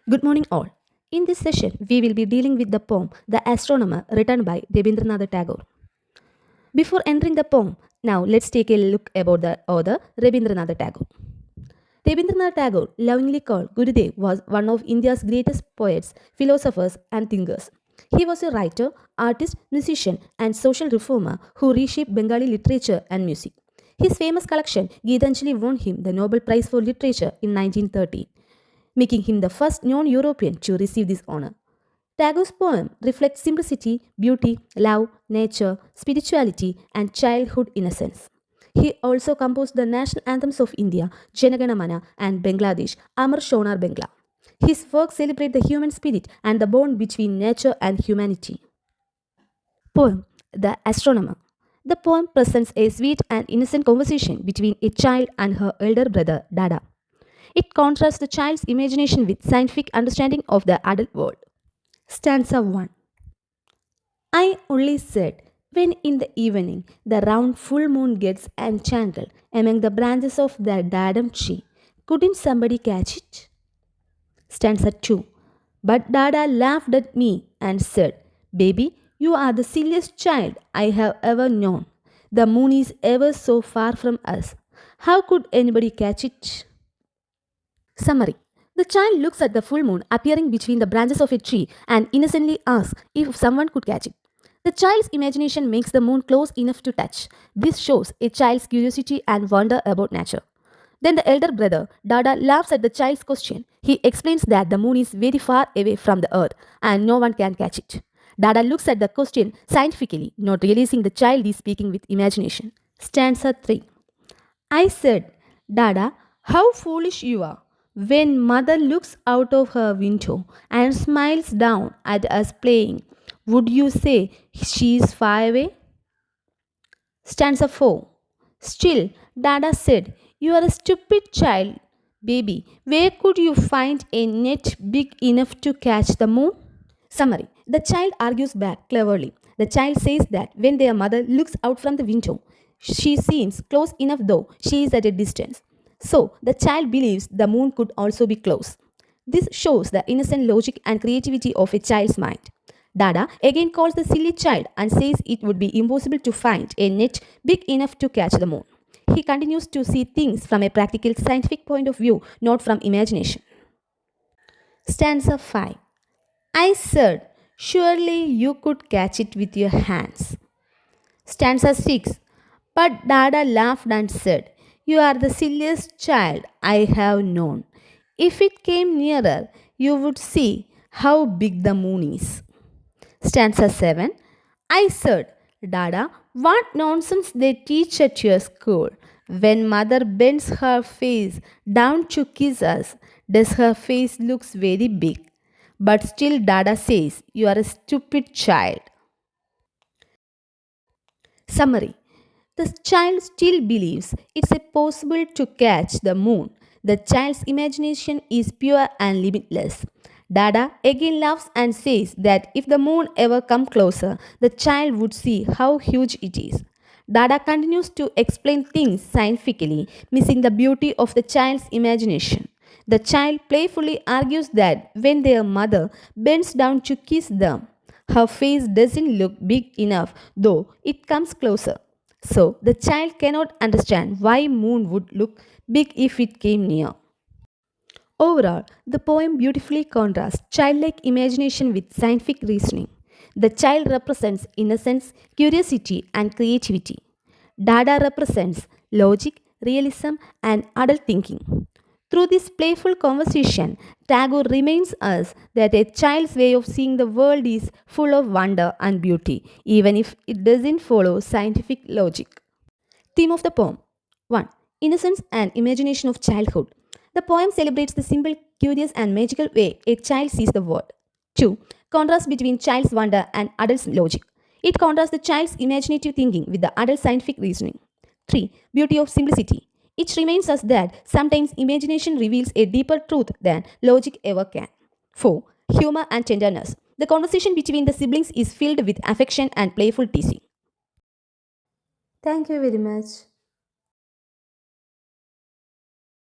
Good morning, all. In this session, we will be dealing with the poem The Astronomer written by Rabindranath Tagore. Before entering the poem, now let's take a look about the author Rabindranath Tagore. Rabindranath Tagore, lovingly called Gurudev, was one of India's greatest poets, philosophers, and thinkers. He was a writer, artist, musician, and social reformer who reshaped Bengali literature and music. His famous collection, Geetanjali, won him the Nobel Prize for Literature in 1913, making him the first non European to receive this honor. Tagore's poem reflects simplicity, beauty, love, nature, spirituality, and childhood innocence. He also composed the national anthems of India, Janagana Mana, and Bangladesh, Amar Shonar Bangla. His works celebrate the human spirit and the bond between nature and humanity. Poem The Astronomer. The poem presents a sweet and innocent conversation between a child and her elder brother, Dada. It contrasts the child's imagination with scientific understanding of the adult world. Stanza 1. I only said, when in the evening the round full moon gets entangled among the branches of the dadam tree, couldn't somebody catch it? Stanza 2. But Dada laughed at me and said, Baby, you are the silliest child I have ever known. The moon is ever so far from us. How could anybody catch it? Summary. The child looks at the full moon appearing between the branches of a tree and innocently asks if someone could catch it. The child's imagination makes the moon close enough to touch. This shows a child's curiosity and wonder about nature. Then the elder brother, Dada, laughs at the child's question. He explains that the moon is very far away from the earth and no one can catch it. Dada looks at the question scientifically, not realizing the child is speaking with imagination. Stanza 3. I said, Dada, how foolish you are. When mother looks out of her window and smiles down at us playing, would you say she is far away? Stanza 4. Still, Dada said, You are a stupid child, baby. Where could you find a net big enough to catch the moon? Summary. The child argues back cleverly. The child says that when their mother looks out from the window, she seems close enough though she is at a distance. So the child believes the moon could also be close. This shows the innocent logic and creativity of a child's mind. Dada again calls the silly child and says it would be impossible to find a net big enough to catch the moon. He continues to see things from a practical scientific point of view, not from imagination. Stanza 5. I said, surely you could catch it with your hands. Stanza 6. But Dada laughed and said, You are the silliest child I have known. If it came nearer, you would see how big the moon is. Stanza 7. I said, Dada, what nonsense they teach at your school. When mother bends her face down to kiss us, does her face looks very big? But still Dada says, You are a stupid child. Summary. The child still believes it's possible to catch the moon. The child's imagination is pure and limitless. Dada again laughs and says that if the moon ever come closer, the child would see how huge it is. Dada continues to explain things scientifically, missing the beauty of the child's imagination. The child playfully argues that when their mother bends down to kiss them, her face doesn't look big enough, though it comes closer. So the child cannot understand why moon would look big if it came near. Overall, the poem beautifully contrasts childlike imagination with scientific reasoning. The child represents innocence, curiosity, and creativity. Dada represents logic, realism, and adult thinking. Through this playful conversation, Tagore reminds us that a child's way of seeing the world is full of wonder and beauty, even if it doesn't follow scientific logic. Theme of the poem 1. Innocence and imagination of childhood. The poem celebrates the simple, curious, and magical way a child sees the world. 2. Contrast between child's wonder and adult's logic. It contrasts the child's imaginative thinking with the adult scientific reasoning. 3. Beauty of simplicity. It reminds us that sometimes imagination reveals a deeper truth than logic ever can. 4. Humor and tenderness. The conversation between the siblings is filled with affection and playful teasing. Thank you very much.